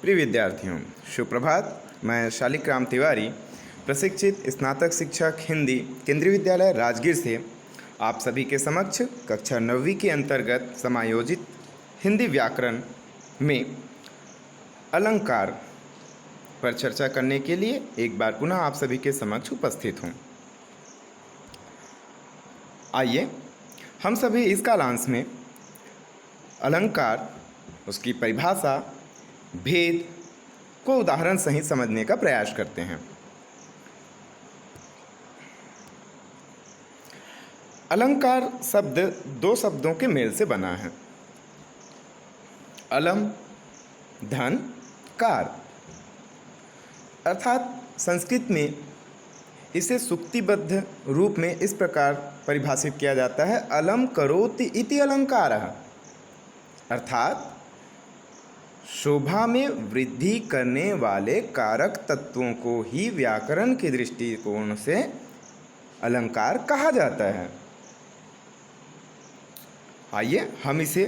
प्रिय विद्यार्थियों, सुप्रभात। मैं शालिग्राम तिवारी, प्रशिक्षित स्नातक शिक्षक हिंदी, केंद्रीय विद्यालय राजगीर से आप सभी के समक्ष कक्षा 9वीं के अंतर्गत समायोजित हिंदी व्याकरण में अलंकार पर चर्चा करने के लिए एक बार पुनः आप सभी के समक्ष उपस्थित हूँ। आइए हम सभी इस कालांश में अलंकार, उसकी परिभाषा, भेद को उदाहरण सहित समझने का प्रयास करते हैं। अलंकार शब्द दो शब्दों के मेल से बना है। अलम धन कार, अर्थात संस्कृत में इसे सूक्तिबद्ध रूप में इस प्रकार परिभाषित किया जाता है, अलम करोति इति अलंकारः, अर्थात शोभा में वृद्धि करने वाले कारक तत्वों को ही व्याकरण के दृष्टिकोण से अलंकार कहा जाता है। आइए हम इसे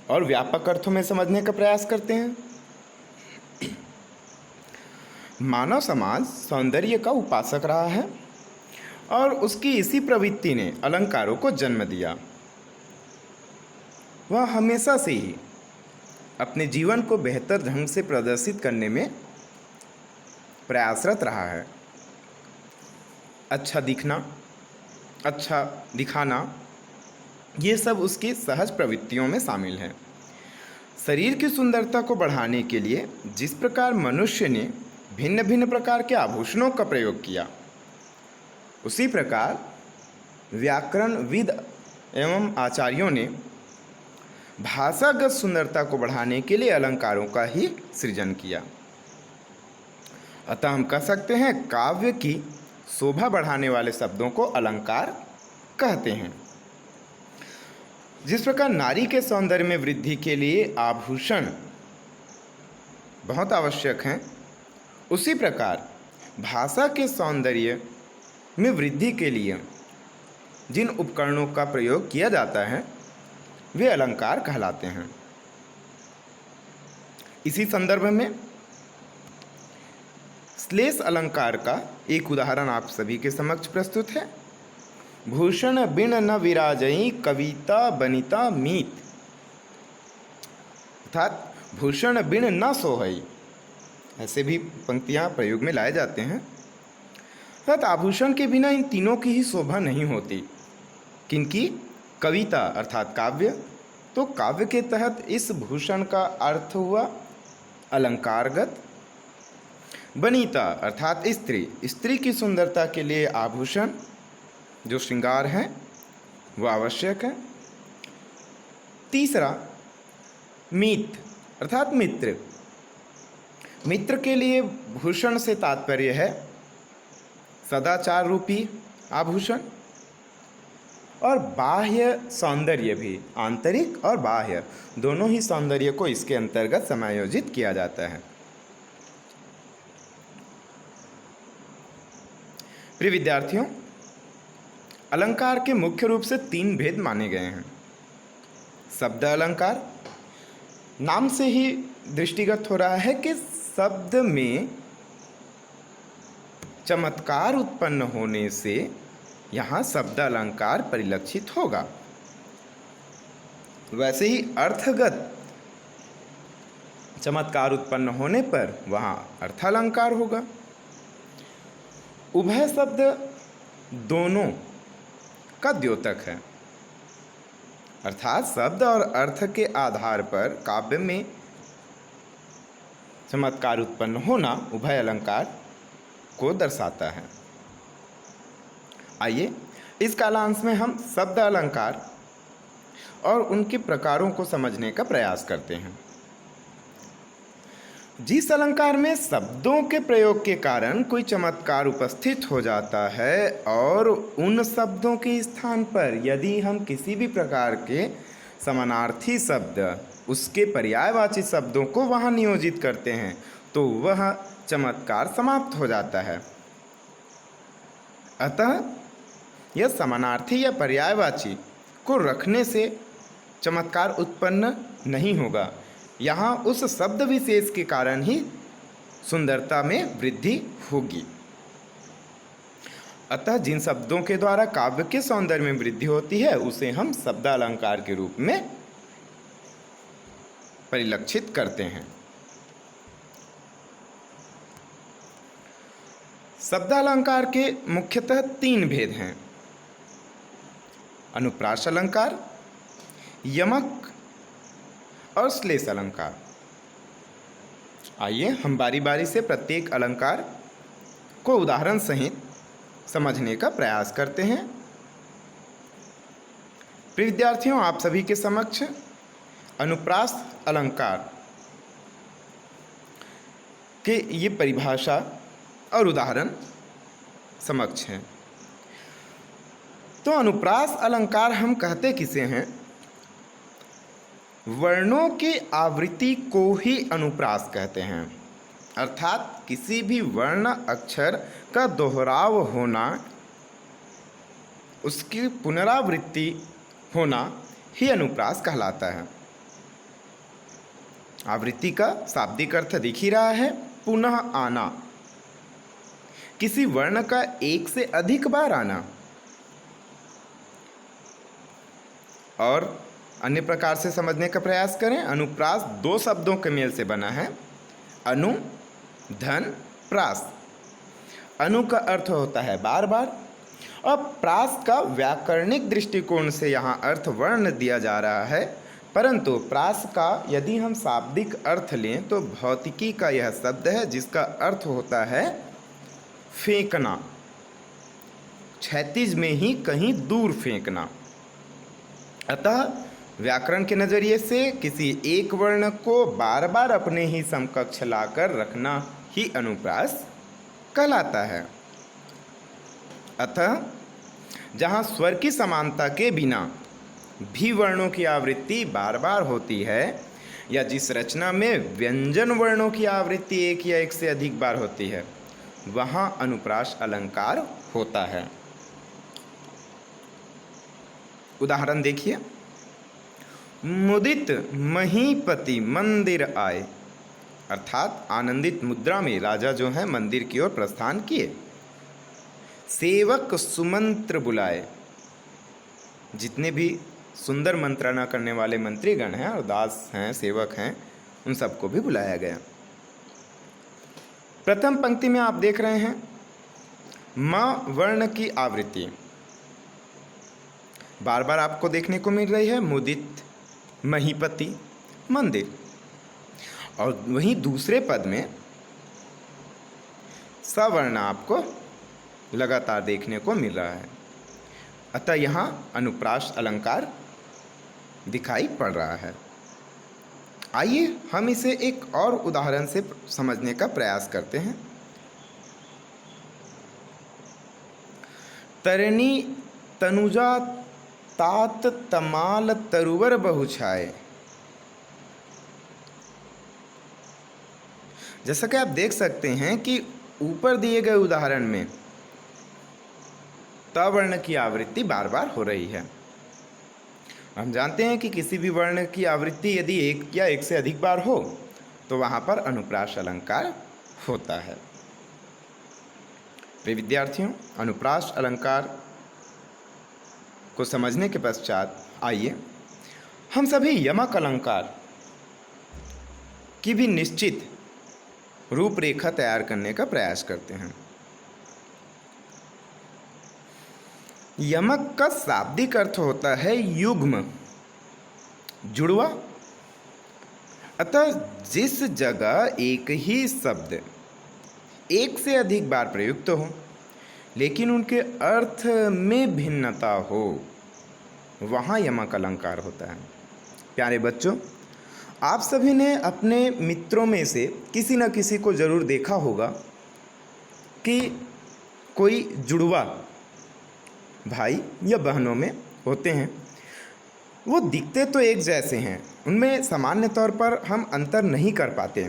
और व्यापक अर्थों में समझने का प्रयास करते हैं। मानव समाज सौंदर्य का उपासक रहा है और उसकी इसी प्रवृत्ति ने अलंकारों को जन्म दिया। वह हमेशा से ही अपने जीवन को बेहतर ढंग से प्रदर्शित करने में प्रयासरत रहा है। अच्छा दिखना, अच्छा दिखाना, ये सब उसकी सहज प्रवृत्तियों में शामिल है। शरीर की सुंदरता को बढ़ाने के लिए जिस प्रकार मनुष्य ने भिन्न भिन्न प्रकार के आभूषणों का प्रयोग किया, उसी प्रकार व्याकरणविद एवं आचार्यों ने भाषागत सुंदरता को बढ़ाने के लिए अलंकारों का ही सृजन किया। अतः हम कह सकते हैं काव्य की शोभा बढ़ाने वाले शब्दों को अलंकार कहते हैं। जिस प्रकार नारी के सौंदर्य में वृद्धि के लिए आभूषण बहुत आवश्यक हैं, उसी प्रकार भाषा के सौंदर्य में वृद्धि के लिए जिन उपकरणों का प्रयोग किया जाता है वे अलंकार कहलाते हैं। इसी संदर्भ में श्लेष अलंकार का एक उदाहरण आप सभी के समक्ष प्रस्तुत है। भूषण बिन न विराजई कविता बनिता मीत, अर्थात भूषण बिन न सोहई, ऐसे भी पंक्तियां प्रयोग में लाए जाते हैं। अर्थात आभूषण के बिना इन तीनों की ही शोभा नहीं होती। किनकी? कविता अर्थात काव्य। तो काव्य के तहत इस भूषण का अर्थ हुआ अलंकारगत। बनिता अर्थात स्त्री, स्त्री की सुंदरता के लिए आभूषण जो श्रृंगार हैं वो आवश्यक है। तीसरा मीत अर्थात मित्र, मित्र के लिए भूषण से तात्पर्य है सदाचार रूपी आभूषण। और बाह्य सौंदर्य भी, आंतरिक और बाह्य दोनों ही सौंदर्य को इसके अंतर्गत समायोजित किया जाता है। प्रिय विद्यार्थियों, अलंकार के मुख्य रूप से 3 भेद माने गए हैं। शब्द अलंकार, नाम से ही दृष्टिगत हो रहा है कि शब्द में चमत्कार उत्पन्न होने से यहाँ शब्द अलंकार परिलक्षित होगा। वैसे ही अर्थगत चमत्कार उत्पन्न होने पर वहाँ अर्थालंकार होगा। उभय शब्द दोनों का द्योतक है, अर्थात शब्द और अर्थ के आधार पर काव्य में चमत्कार उत्पन्न होना उभय अलंकार को दर्शाता है। आइए इस कालांश में हम शब्द अलंकार और उनके प्रकारों को समझने का प्रयास करते हैं। जिस अलंकार में शब्दों के प्रयोग के कारण कोई चमत्कार उपस्थित हो जाता है और उन शब्दों के स्थान पर यदि हम किसी भी प्रकार के समानार्थी शब्द, उसके पर्यायवाची शब्दों को वहाँ नियोजित करते हैं तो वह चमत्कार समाप्त हो जाता है। अतः यह समानार्थी या पर्यायवाची को रखने से चमत्कार उत्पन्न नहीं होगा। यहाँ उस शब्द विशेष के कारण ही सुंदरता में वृद्धि होगी। अतः जिन शब्दों के द्वारा काव्य के सौंदर्य में वृद्धि होती है उसे हम शब्दालंकार के रूप में परिलक्षित करते हैं। शब्दालंकार के मुख्यतः 3 भेद हैं: अनुप्रास अलंकार, यमक और श्लेष अलंकार। आइए हम बारी बारी से प्रत्येक अलंकार को उदाहरण सहित समझने का प्रयास करते हैं। प्रिय विद्यार्थियों, आप सभी के समक्ष अनुप्रास अलंकार के ये परिभाषा और उदाहरण समक्ष हैं। तो अनुप्रास अलंकार हम कहते किसे हैं? वर्णों की आवृत्ति को ही अनुप्रास कहते हैं, अर्थात किसी भी वर्ण अक्षर का दोहराव होना, उसकी पुनरावृत्ति होना ही अनुप्रास कहलाता है। आवृत्ति का शाब्दिक अर्थ दिख ही रहा है, पुनः आना, किसी वर्ण का एक से अधिक बार आना। और अन्य प्रकार से समझने का प्रयास करें। अनुप्रास 2 शब्दों के मेल से बना है, अनु धन प्रास। अनु का अर्थ होता है बार बार, और प्रास का व्याकरणिक दृष्टिकोण से यहाँ अर्थ वर्ण दिया जा रहा है, परंतु प्रास का यदि हम शाब्दिक अर्थ लें तो भौतिकी का यह शब्द है जिसका अर्थ होता है फेंकना, क्षैतिज में ही कहीं दूर फेंकना। अतः व्याकरण के नज़रिए से किसी एक वर्ण को बार बार अपने ही समकक्ष लाकर रखना ही अनुप्रास कहलाता है। अतः जहाँ स्वर की समानता के बिना भी वर्णों की आवृत्ति बार बार होती है, या जिस रचना में व्यंजन वर्णों की आवृत्ति एक या एक से अधिक बार होती है, वहाँ अनुप्रास अलंकार होता है। उदाहरण देखिए, मुदित महीपति मंदिर आए, अर्थात आनंदित मुद्रा में राजा जो है मंदिर की ओर प्रस्थान किए। सेवक सुमंत्र बुलाए, जितने भी सुंदर मंत्रणा करने वाले मंत्रीगण हैं और दास हैं, सेवक हैं, उन सबको भी बुलाया गया। प्रथम पंक्ति में आप देख रहे हैं म वर्ण की आवृत्ति बार बार आपको देखने को मिल रही है, मुदित महीपति मंदिर। और वहीं दूसरे पद में सवर्ण आपको लगातार देखने को मिल रहा है। अतः यहाँ अनुप्रास अलंकार दिखाई पड़ रहा है। आइए हम इसे एक और उदाहरण से समझने का प्रयास करते हैं। तरणी तनुजा तात तमाल तरुवर बहुछाए। जैसा कि आप देख सकते हैं कि ऊपर दिए गए उदाहरण में त वर्ण की आवृत्ति बार बार हो रही है। हम जानते हैं कि किसी भी वर्ण की आवृत्ति यदि एक या एक से अधिक बार हो तो वहाँ पर अनुप्रास अलंकार होता है। प्रिय विद्यार्थियों, अनुप्रास अलंकार को समझने के पश्चात आइए हम सभी यमक अलंकार की भी निश्चित रूपरेखा तैयार करने का प्रयास करते हैं। यमक का शाब्दिक अर्थ होता है युग्म, जुड़वा। अतः जिस जगह एक ही शब्द एक से अधिक बार प्रयुक्त हो लेकिन उनके अर्थ में भिन्नता हो, वहाँ यमक अलंकार होता है। प्यारे बच्चों, आप सभी ने अपने मित्रों में से किसी न किसी को ज़रूर देखा होगा कि कोई जुड़वा भाई या बहनों में होते हैं। वो दिखते तो एक जैसे हैं, उनमें सामान्य तौर पर हम अंतर नहीं कर पाते,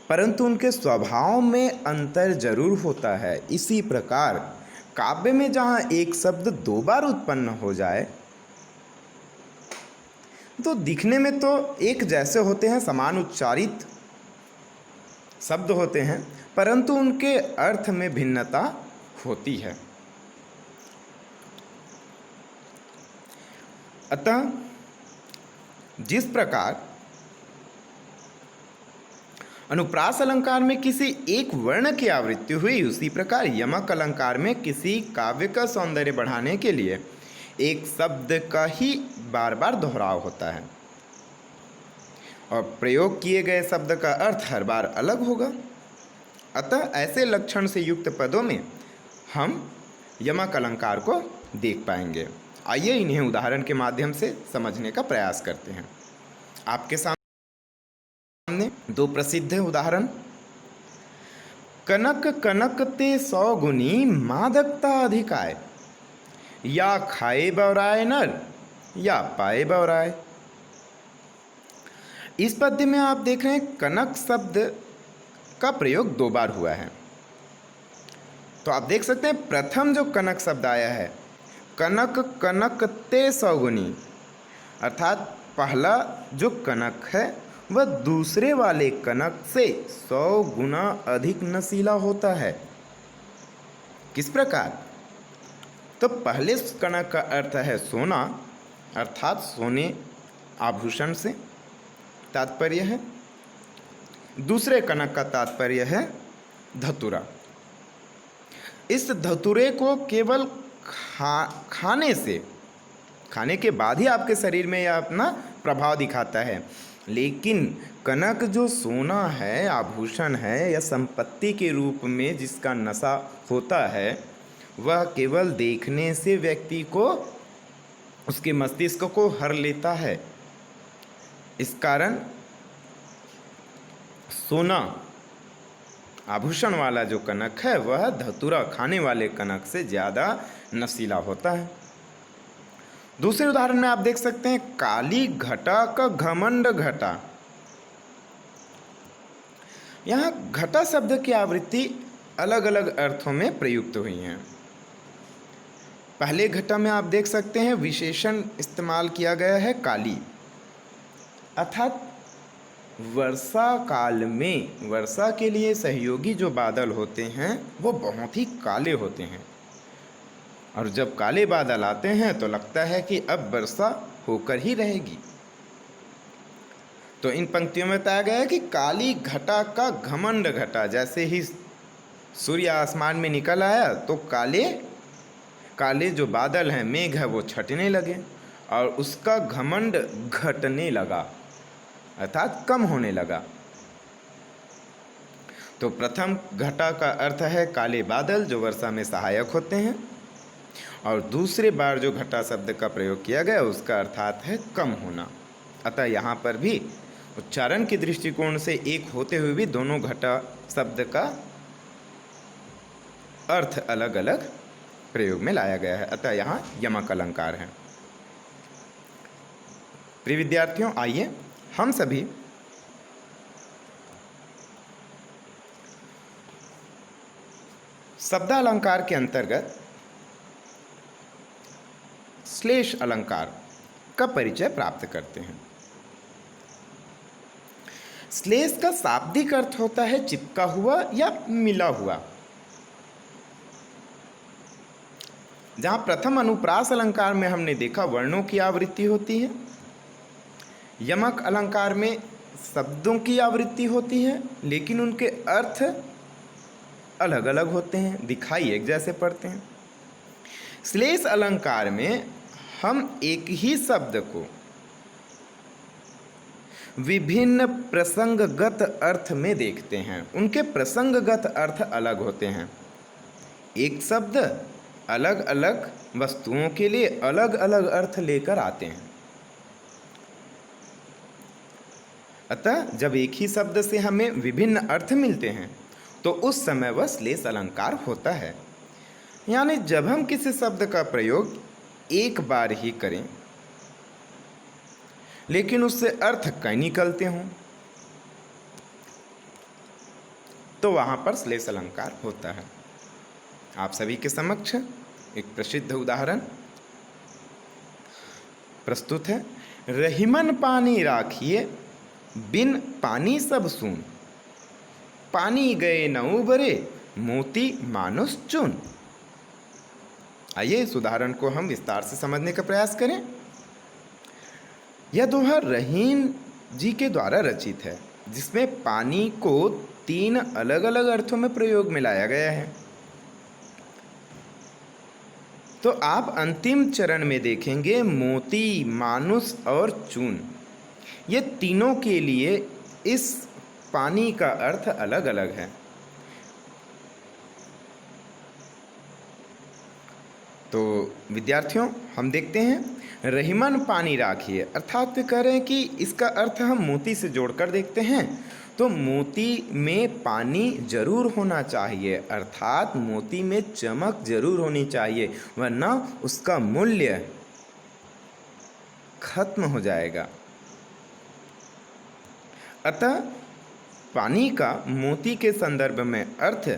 परंतु उनके स्वभाव में अंतर जरूर होता है। इसी प्रकार काव्य में जहाँ एक शब्द 2 बार उत्पन्न हो जाए तो दिखने में तो एक जैसे होते हैं, समान उच्चारित शब्द होते हैं, परंतु उनके अर्थ में भिन्नता होती है। अतः जिस प्रकार अनुप्रास अलंकार में किसी एक वर्ण की आवृत्ति हुई, उसी प्रकार यमक अलंकार में किसी काव्य का सौंदर्य बढ़ाने के लिए एक शब्द का ही बार बार दोहराव होता है और प्रयोग किए गए शब्द का अर्थ हर बार अलग होगा। अतः ऐसे लक्षण से युक्त पदों में हम यमक अलंकार को देख पाएंगे। आइए इन्हें उदाहरण के माध्यम से समझने का प्रयास करते हैं। आपके सामने दो प्रसिद्ध उदाहरण, कनक कनक ते 100 गुनी मादकता अधिकाय, या खाए बवराए नर या पाए बवराए। इस पद्य में आप देख रहे हैं कनक शब्द का प्रयोग 2 बार हुआ है। तो आप देख सकते हैं प्रथम जो कनक शब्द आया है, कनक कनक ते 100 गुनी, अर्थात पहला जो कनक है वह दूसरे वाले कनक से 100 गुना अधिक नशीला होता है। किस प्रकार? तो पहले कनक का अर्थ है सोना, अर्थात सोने आभूषण से तात्पर्य है। दूसरे कनक का तात्पर्य है धतूरा। इस धतूरे को केवल खाने के बाद ही आपके शरीर में यह अपना प्रभाव दिखाता है, लेकिन कनक जो सोना है, आभूषण है या संपत्ति के रूप में जिसका नशा होता है, वह केवल देखने से व्यक्ति को, उसके मस्तिष्क को हर लेता है। इस कारण सोना आभूषण वाला जो कनक है वह धतूरा खाने वाले कनक से ज़्यादा नशीला होता है। दूसरे उदाहरण में आप देख सकते हैं काली घटा का घमंड घटा। यहाँ घटा शब्द की आवृत्ति अलग अलग अर्थों में प्रयुक्त हुई हैं। पहले घटा में आप देख सकते हैं विशेषण इस्तेमाल किया गया है काली, अर्थात वर्षा काल में वर्षा के लिए सहयोगी जो बादल होते हैं वो बहुत ही काले होते हैं, और जब काले बादल आते हैं तो लगता है कि अब वर्षा होकर ही रहेगी। तो इन पंक्तियों में बताया गया है कि काली घटा का घमंड घटा। जैसे ही सूर्य आसमान में निकल आया तो काले काले जो बादल हैं, मेघ है, वो छटने लगे और उसका घमंड घटने लगा, अर्थात कम होने लगा। तो प्रथम घटा का अर्थ है काले बादल जो वर्षा में सहायक होते हैं, और दूसरे बार जो घटा शब्द का प्रयोग किया गया उसका अर्थात है कम होना। अतः यहाँ पर भी उच्चारण के दृष्टिकोण से एक होते हुए भी दोनों घटा शब्द का अर्थ अलग अलग प्रयोग में लाया गया है। अतः यहाँ यमक अलंकार है। प्रिय विद्यार्थियों, आइए हम सभी शब्दालंकार के अंतर्गत श्लेष अलंकार का परिचय प्राप्त करते हैं। श्लेष का शाब्दिक अर्थ होता है चिपका हुआ या मिला हुआ। जहाँ प्रथम अनुप्रास अलंकार में हमने देखा वर्णों की आवृत्ति होती है, यमक अलंकार में शब्दों की आवृत्ति होती है, लेकिन उनके अर्थ अलग अलग होते हैं, दिखाई एक जैसे पड़ते हैं। श्लेष अलंकार में हम एक ही शब्द को विभिन्न प्रसंगगत अर्थ में देखते हैं। उनके प्रसंगगत अर्थ अलग होते हैं। एक शब्द अलग अलग वस्तुओं के लिए अलग अलग अर्थ लेकर आते हैं। अतः जब एक ही शब्द से हमें विभिन्न अर्थ मिलते हैं तो उस समय वह श्लेष अलंकार होता है। यानी जब हम किसी शब्द का प्रयोग एक बार ही करें लेकिन उससे अर्थ कई निकलते हों तो वहाँ पर श्लेष अलंकार होता है। आप सभी के समक्ष एक प्रसिद्ध उदाहरण प्रस्तुत है। रहीमन पानी राखिए, बिन पानी सब सून। पानी गए न उबरे, मोती मानुष चुन। आइए इस उदाहरण को हम विस्तार से समझने का प्रयास करें। यह दोहा रहीम जी के द्वारा रचित है, जिसमें पानी को 3 अलग अलग अर्थों में प्रयोग में लाया गया है। तो आप अंतिम चरण में देखेंगे मोती, मानुष और चून, ये तीनों के लिए इस पानी का अर्थ अलग अलग है। तो विद्यार्थियों, हम देखते हैं रहीमन पानी राखिए, अर्थात वे कह रहे हैं कि इसका अर्थ हम मोती से जोड़कर देखते हैं तो मोती में पानी जरूर होना चाहिए, अर्थात मोती में चमक जरूर होनी चाहिए, वरना उसका मूल्य खत्म हो जाएगा। अतः पानी का मोती के संदर्भ में अर्थ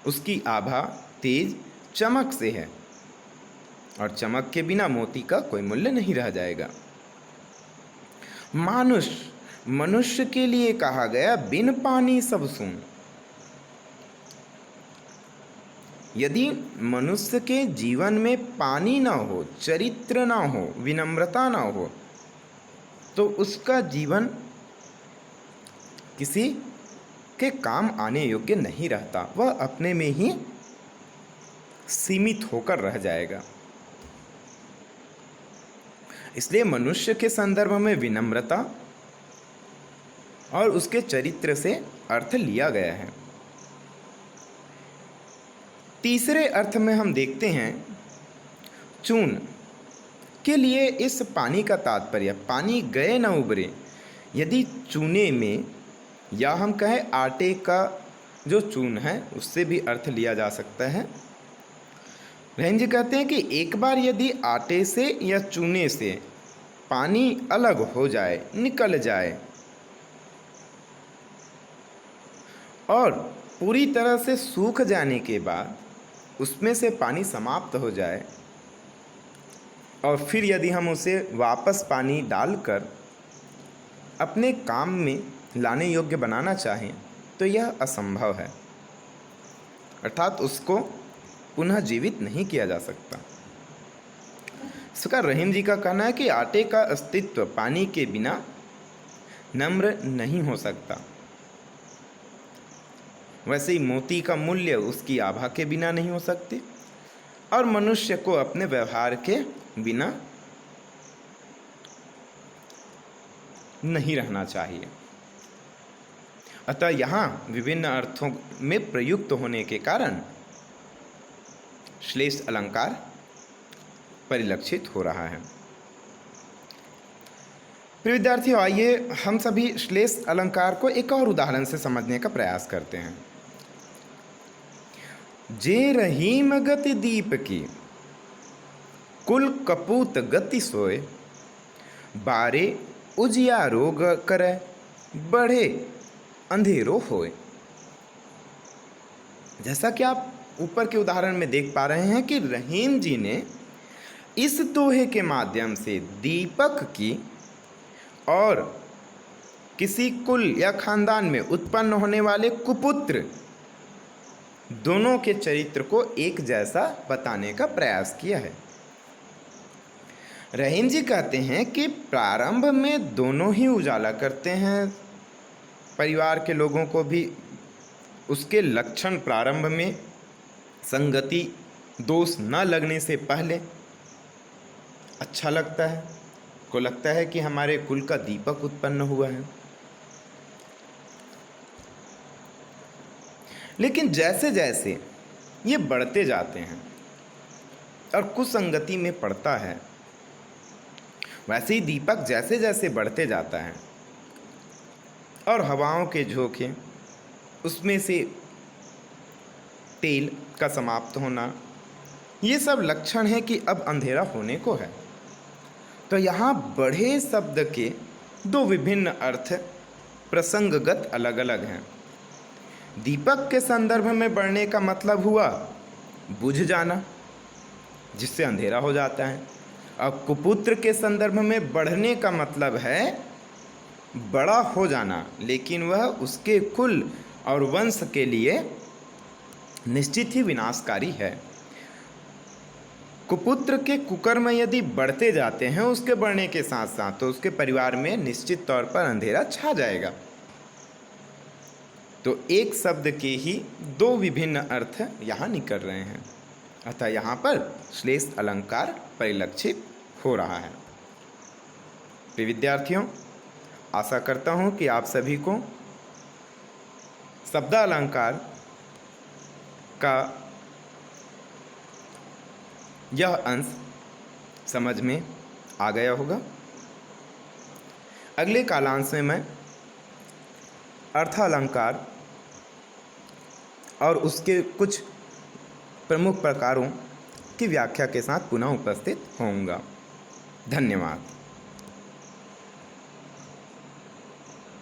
उसकी आभा, तेज, चमक से है, और चमक के बिना मोती का कोई मूल्य नहीं रह जाएगा। मानुष, मनुष्य के लिए कहा गया, बिन पानी सब सून। यदि मनुष्य के जीवन में पानी ना हो, चरित्र ना हो, विनम्रता ना हो, तो उसका जीवन किसी के काम आने योग्य नहीं रहता, वह अपने में ही सीमित होकर रह जाएगा। इसलिए मनुष्य के संदर्भ में विनम्रता और उसके चरित्र से अर्थ लिया गया है। तीसरे अर्थ में हम देखते हैं चून के लिए इस पानी का तात्पर्य, पानी गए न उबरे। यदि चूने में, या हम कहें आटे का जो चून है, उससे भी अर्थ लिया जा सकता है। रहीम जी कहते हैं कि एक बार यदि आटे से या चूने से पानी अलग हो जाए, निकल जाए और पूरी तरह से सूख जाने के बाद उसमें से पानी समाप्त हो जाए, और फिर यदि हम उसे वापस पानी डालकर अपने काम में लाने योग्य बनाना चाहें तो यह असंभव है, अर्थात उसको पुनः जीवित नहीं किया जा सकता। इसका रहीम जी का कहना है कि आटे का अस्तित्व पानी के बिना नम्र नहीं हो सकता, वैसे ही मोती का मूल्य उसकी आभा के बिना नहीं हो सकती, और मनुष्य को अपने व्यवहार के बिना नहीं रहना चाहिए। अतः यहाँ विभिन्न अर्थों में प्रयुक्त होने के कारण श्लेष अलंकार परिलक्षित हो रहा है। प्रिय विद्यार्थियों, आइए हम सभी श्लेष अलंकार को एक और उदाहरण से समझने का प्रयास करते हैं। जे रहीम गति दीप की, कुल कपूत गति सोए। बारे उजियारो करे, बढ़े अंधेरो होए। जैसा कि आप ऊपर के उदाहरण में देख पा रहे हैं कि रहीम जी ने इस दोहे के माध्यम से दीपक की और किसी कुल या खानदान में उत्पन्न होने वाले कुपुत्र दोनों के चरित्र को एक जैसा बताने का प्रयास किया है। रहीम जी कहते हैं कि प्रारंभ में दोनों ही उजाला करते हैं, परिवार के लोगों को भी उसके लक्षण प्रारंभ में संगति, दोष न लगने से पहले अच्छा लगता है, को लगता है कि हमारे कुल का दीपक उत्पन्न हुआ है। लेकिन जैसे जैसे ये बढ़ते जाते हैं और कुसंगति में पड़ता है, वैसे ही दीपक जैसे जैसे बढ़ते जाता है और हवाओं के झोंके, उसमें से तेल का समाप्त होना, ये सब लक्षण है कि अब अंधेरा होने को है। तो यहाँ बढ़े शब्द के दो विभिन्न अर्थ प्रसंगगत अलग अलग हैं। दीपक के संदर्भ में बढ़ने का मतलब हुआ बुझ जाना, जिससे अंधेरा हो जाता है, अब कुपुत्र के संदर्भ में बढ़ने का मतलब है बड़ा हो जाना, लेकिन वह उसके कुल और वंश के लिए निश्चित ही विनाशकारी है। कुपुत्र के कुकर्म यदि बढ़ते जाते हैं उसके बढ़ने के साथ साथ, तो उसके परिवार में निश्चित तौर पर अंधेरा छा जाएगा। तो एक शब्द के ही दो विभिन्न अर्थ यहाँ निकल रहे हैं, अतः यहाँ पर श्लेष अलंकार परिलक्षित हो रहा है। प्रिय विद्यार्थियों, आशा करता हूँ कि आप सभी को शब्दालंकार का यह अंश समझ में आ गया होगा। अगले कालांश में मैं अर्थालंकार और उसके कुछ प्रमुख प्रकारों की व्याख्या के साथ पुनः उपस्थित होऊंगा। धन्यवाद।